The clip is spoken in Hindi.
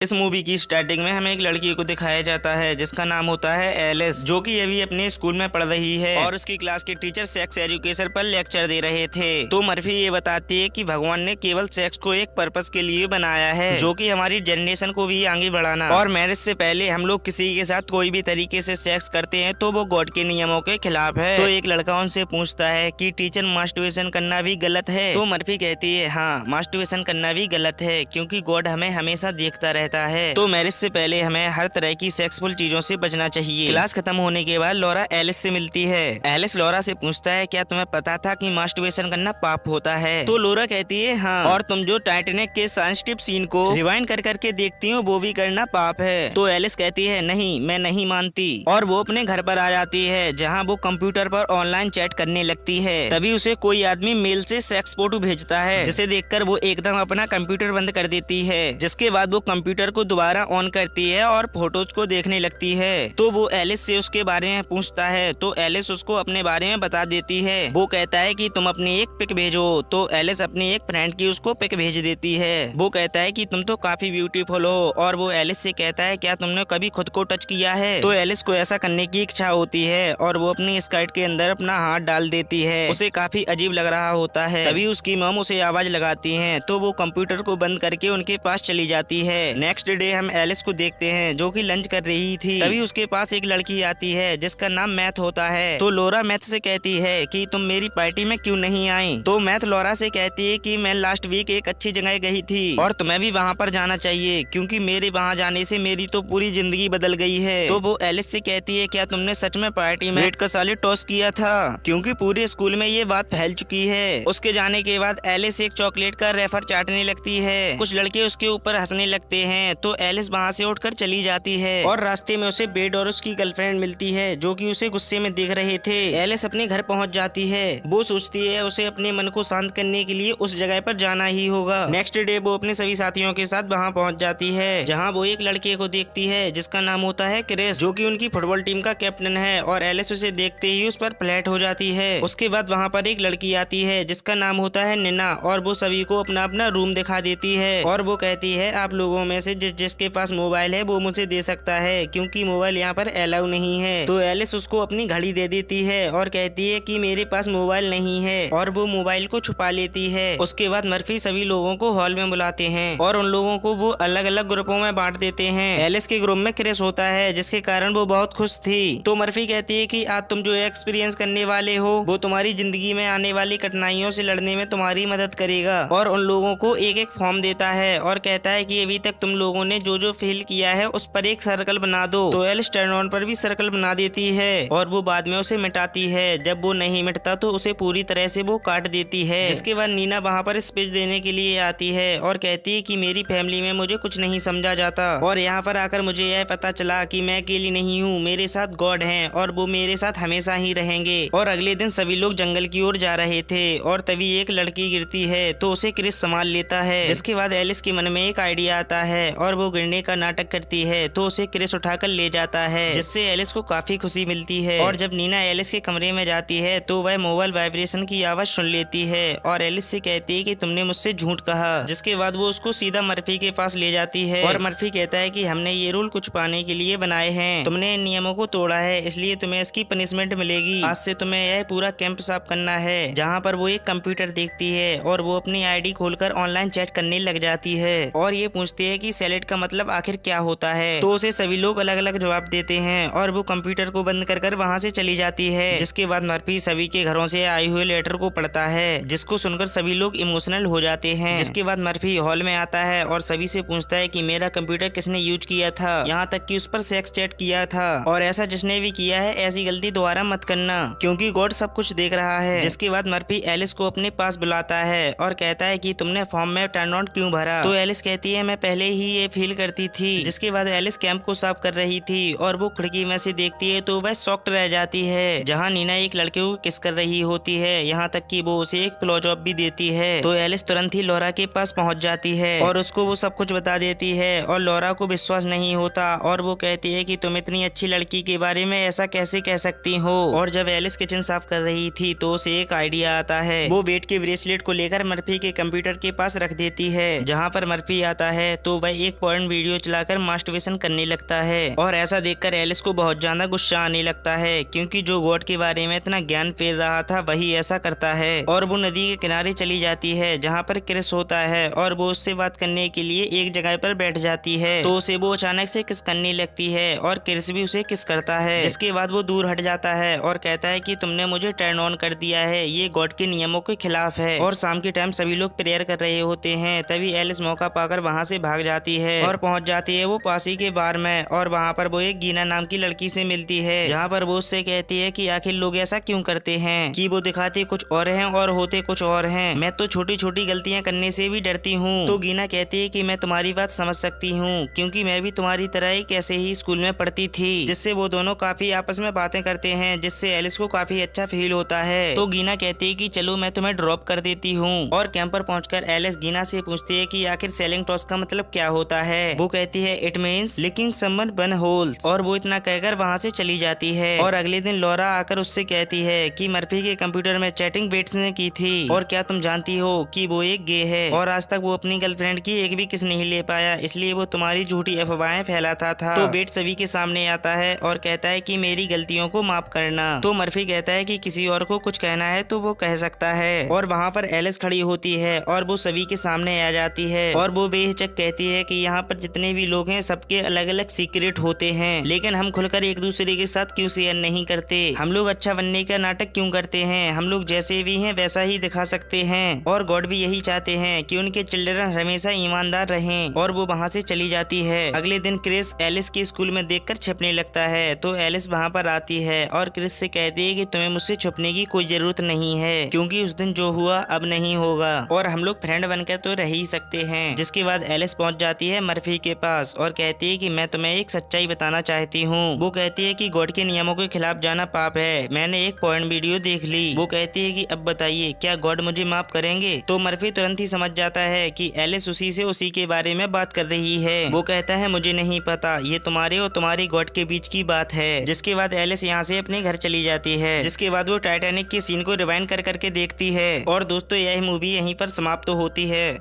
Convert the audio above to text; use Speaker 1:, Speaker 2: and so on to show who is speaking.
Speaker 1: इस मूवी की स्टार्टिंग में हमें एक लड़की को दिखाया जाता है जिसका नाम होता है एलिस, जो कि अभी अपने स्कूल में पढ़ रही है और उसकी क्लास के टीचर सेक्स एजुकेशन पर लेक्चर दे रहे थे। तो मर्फी ये बताती है कि भगवान ने केवल सेक्स को एक पर्पस के लिए बनाया है, जो कि हमारी जनरेशन को भी आगे बढ़ाना, और मैरिज से पहले हम लोग किसी के साथ कोई भी तरीके से सेक्स करते हैं तो वो गॉड के नियमों के खिलाफ है। तो एक लड़का उनसे पूछता है कि टीचर मास्टरबेशन करना भी गलत है? तो मर्फी कहती है हाँ, मास्टरबेशन करना भी गलत है क्योंकि गॉड हमें हमेशा देखता रहता है। तो मैरिज से पहले हमें हर तरह की सेक्सफुल चीजों से बचना चाहिए। क्लास खत्म होने के बाद लॉरा एलिस से मिलती है। एलिस लॉरा से पूछता है क्या तुम्हें पता था कि मास्टरबेशन करना पाप होता है? तो लॉरा कहती है हाँ, और तुम जो टाइटैनिक के सेंसिटिव सीन को रिवाइंड कर करके देखती हो वो भी करना पाप है। तो एलिस कहती है नहीं, मैं नहीं मानती, और वो अपने घर पर आ जाती है जहाँ वो कंप्यूटर पर ऑनलाइन चैट करने लगती है। तभी उसे कोई आदमी मेल से सेक्स फोटो भेजता है, जिसे देखकर वो एकदम अपना कंप्यूटर बंद कर देती है। जिसके बाद वो कंप्यूटर को दोबारा ऑन करती है और फोटोज को देखने लगती है। तो वो एलिस से उसके बारे में पूछता है तो एलिस उसको अपने बारे में बता देती है। वो कहता है कि तुम अपनी एक पिक भेजो। तो एलिस अपनी एक फ्रेंड की उसको पिक भेज देती है। वो कहता है कि तुम तो काफी ब्यूटीफुल हो, और वो एलिस से कहता है क्या तुमने कभी खुद को टच किया है? तो एलिस को ऐसा करने की इच्छा होती है और वो अपनी स्कर्ट के अंदर अपना हाथ डाल देती है। उसे काफी अजीब लग रहा होता है। तभी उसकी मॉम उसे आवाज लगाती है तो वो कंप्यूटर को बंद करके उनके पास चली जाती है। नेक्स्ट डे हम एलिस को देखते हैं जो कि लंच कर रही थी। तभी उसके पास एक लड़की आती है जिसका नाम मैथ होता है। तो लॉरा मैथ से कहती है कि तुम मेरी पार्टी में क्यों नहीं आई? तो मैथ लॉरा से कहती है कि मैं लास्ट वीक एक अच्छी जगह गई थी और तुम्हें भी वहाँ पर जाना चाहिए क्योंकि मेरे वहाँ जाने से मेरी तो पूरी जिंदगी बदल गई है। तो वो एलिस से कहती है क्या तुमने सच में पार्टी में ब्रेड का साले टॉस किया था? क्योंकि पूरे स्कूल में ये बात फैल चुकी है। उसके जाने के बाद एलिस एक चॉकलेट का रेफर चाटने लगती है। कुछ लड़के उसके ऊपर हंसने लगते हैं तो एलिस वहाँ से उठकर चली जाती है और रास्ते में उसे बेड और उसकी गर्लफ्रेंड मिलती है जो कि उसे गुस्से में देख रहे थे। एलिस अपने घर पहुंच जाती है। वो सोचती है उसे अपने मन को शांत करने के लिए उस जगह पर जाना ही होगा। नेक्स्ट डे वो अपने सभी साथियों के साथ वहां पहुंच जाती है जहां वो एक लड़के को देखती है जिसका नाम होता है क्रिस, जो कि उनकी फुटबॉल टीम का कैप्टन है, और एलिस उसे देखते ही उस पर फ्लैट हो जाती है। उसके बाद वहाँ पर एक लड़की आती है जिसका नाम होता है निना, और वो सभी को अपना अपना रूम दिखा देती है और वो कहती है आप लोगों में से जिसके पास मोबाइल है वो मुझे दे सकता है क्योंकि मोबाइल यहाँ पर अलाउ नहीं है। तो एलिस उसको अपनी घड़ी दे देती है और कहती है कि मेरे पास मोबाइल नहीं है, और वो मोबाइल को छुपा लेती है। उसके बाद मर्फी सभी लोगों को हॉल में बुलाते हैं और उन लोगों को वो अलग अलग ग्रुपों में बांट देते हैं। एलिस के ग्रुप में क्रिस होता है जिसके कारण वो बहुत खुश थी। तो मर्फी कहती है कि आज तुम जो एक्सपीरियंस करने वाले हो वो तुम्हारी जिंदगी में आने वाली कठिनाइयों से लड़ने में तुम्हारी मदद करेगा, और उन लोगों को एक एक फॉर्म देता है और कहता है कि अभी तक तुम लोगों ने जो जो फील किया है उस पर एक सर्कल बना दो। तो एलिस टर्न ऑन पर भी सर्कल बना देती है और वो बाद में उसे मिटाती है। जब वो नहीं मिटता तो उसे पूरी तरह से वो काट देती है। जिसके बाद नीना वहाँ पर स्पीच देने के लिए आती है और कहती है कि मेरी फैमिली में मुझे कुछ नहीं समझा जाता, और यहाँ पर आकर मुझे यह पता चला कि मैं अकेली नहीं हूँ, मेरे साथ गॉड हैं और वो मेरे साथ हमेशा ही रहेंगे। और अगले दिन सभी लोग जंगल की ओर जा रहे थे और तभी एक लड़की गिरती है तो उसे क्रिस संभाल लेता है। जिसके बाद एलिस के मन में एक आइडिया आता है और वो गिरने का नाटक करती है तो उसे क्रिस उठाकर ले जाता है, जिससे एलिस को काफी खुशी मिलती है। और जब नीना एलिस के कमरे में जाती है तो वह मोबाइल वाइब्रेशन की आवाज सुन लेती है और एलिस से कहती है कि तुमने मुझसे झूठ कहा। जिसके बाद वो उसको सीधा मर्फी के पास ले जाती है और मर्फी कहता है कि हमने ये रूल कुछ पाने के लिए बनाए हैं, तुमने इन नियमों को तोड़ा है इसलिए तुम्हें इसकी पनिशमेंट मिलेगी। आज से तुम्हें यह पूरा कैंप साफ करना है। जहाँ पर वो एक कंप्यूटर देखती है और वो अपनी आईडी खोलकर ऑनलाइन चैट करने लग जाती है और ये पूछती है कि सैलेड का मतलब आखिर क्या होता है। तो उसे सभी लोग अलग अलग जवाब देते हैं और वो कंप्यूटर को बंद कर वहाँ से चली जाती है। जिसके बाद मर्फी सभी के घरों से आए हुए लेटर को पढ़ता है जिसको सुनकर सभी लोग इमोशनल हो जाते हैं। जिसके बाद मर्फी हॉल में आता है और सभी से पूछता है कि मेरा कंप्यूटर किसने यूज किया था, यहाँ तक कि उस पर सेक्स चैट किया था, और ऐसा जिसने भी किया है ऐसी गलती दोबारा मत करना क्योंकि गॉड सब कुछ देख रहा है। जिसके बाद मर्फी एलिस को अपने पास बुलाता है और कहता है कि तुमने फॉर्म में टर्न ऑन क्यों भरा? तो एलिस कहती है मैं पहले ही ये फील करती थी। जिसके बाद एलिस कैंप को साफ कर रही थी और वो खिड़की में से देखती है तो वह शॉक्ड रह जाती है जहाँ नीना एक लड़के को किस कर रही होती है, यहाँ तक कि वो उसे एक ब्लो जॉब भी देती है। तो एलिस तुरंत ही लॉरा के पास पहुंच जाती है और उसको वो सब कुछ बता देती है और लॉरा को विश्वास नहीं होता और वो कहती है कि तुम इतनी अच्छी लड़की के बारे में ऐसा कैसे कह सकती हो। और जब एलिस किचन साफ कर रही थी तो उसे एक आइडिया आता है। वो वेट के ब्रेसलेट को लेकर मर्फी के कंप्यूटर के पास रख देती है। जहाँ पर मर्फी आता है तो वह वह एक पॉइंट वीडियो चलाकर मास्टरबेशन करने लगता है और ऐसा देखकर एलिस को बहुत ज्यादा गुस्सा आने लगता है क्योंकि जो गॉड के बारे में इतना ज्ञान फैल रहा था वही ऐसा करता है। और वो नदी के किनारे चली जाती है जहाँ पर क्रिस होता है और वो उससे बात करने के लिए एक जगह पर बैठ जाती है। तो उसे वो अचानक से किस करने लगती है और क्रिस भी उसे किस करता है, जिसके बाद वो दूर हट जाता है और कहता है कि तुमने मुझे टर्न ऑन कर दिया है, ये गॉड के नियमों के खिलाफ है। और शाम के टाइम सभी लोग प्रेयर कर रहे होते हैं, तभी एलिस मौका पाकर वहाँ से भाग जाती है और पहुंच जाती है वो पासी के बार में। और वहाँ पर वो एक गीना नाम की लड़की से मिलती है जहाँ पर वो उससे कहती है कि आखिर लोग ऐसा क्यों करते हैं कि वो दिखाते कुछ और हैं और होते कुछ और हैं। मैं तो छोटी छोटी गलतियां करने से भी डरती हूँ। तो गीना कहती है कि मैं तुम्हारी बात समझ सकती हूँ क्योंकि मैं भी तुम्हारी तरह ही कैसे ही स्कूल में पढ़ती थी। जिससे वो दोनों काफी आपस में बातें करते हैं जिससे एलिस को काफी अच्छा फील होता है। तो गीना कहती है कि चलो मैं तुम्हें ड्रॉप कर देती हूँ। और कैंप पर पहुंचकर एलिस गीना से पूछती है कि आखिर सेलिंग टॉस का मतलब क्या होता है। वो कहती है it means liking someone one holes. और वो इतना कहकर वहाँ से चली जाती है। और अगले दिन लॉरा आकर उससे कहती है कि मर्फी के कंप्यूटर में चैटिंग बेट्स ने की थी और क्या तुम जानती हो कि वो एक गे है और आज तक वो अपनी गर्लफ्रेंड की एक भी किस नहीं ले पाया, इसलिए वो तुम्हारी झूठी अफवाहें फैलाता था। तो बेट सभी के सामने आता है और कहता है कि मेरी गलतियों को माफ करना। तो मर्फी कहता है कि किसी और को कुछ कहना है तो वो कह सकता है। और वहाँ पर एलिस खड़ी होती है और वो सभी के सामने आ जाती है और वो बेहिचक कहती है कि यहाँ पर जितने भी लोग हैं सबके अलग अलग सीक्रेट होते हैं, लेकिन हम खुलकर एक दूसरे के साथ क्यों शेयर नहीं करते। हम लोग अच्छा बनने का नाटक क्यों करते हैं, हम लोग जैसे भी हैं वैसा ही दिखा सकते हैं। और गॉड भी यही चाहते हैं कि उनके चिल्ड्रन हमेशा ईमानदार रहें। और वो वहाँ से चली जाती है। अगले दिन क्रिस एलिस के स्कूल में देखकर छिपने लगता है। तो एलिस वहाँ पर आती है और क्रिस से कहती है कि तुम्हें मुझसे छुपने की कोई जरूरत नहीं है क्योंकि उस दिन जो हुआ अब नहीं होगा और हम लोग फ्रेंड बनकर तो रह ही सकते हैं। जिसके बाद एलिस पहुँच जाती है मर्फी के पास और कहती है कि मैं तुम्हें एक सच्चाई बताना चाहती हूँ। वो कहती है कि गॉड के नियमों के खिलाफ जाना पाप है। मैंने एक पॉइंट वीडियो देख ली। वो कहती है कि अब बताइए क्या गॉड मुझे माफ करेंगे। तो मर्फी तुरंत ही समझ जाता है कि एलिस उसी के बारे में बात कर रही है। वो कहता है मुझे नहीं पता, ये तुम्हारे और तुम्हारी गॉड के बीच की बात है। जिसके बाद एलिस यहाँ से अपने घर चली जाती है। जिसके बाद वो टाइटैनिक के सीन को रिवाइंड कर करके देखती है। और दोस्तों यह मूवी यहीं पर समाप्त होती है।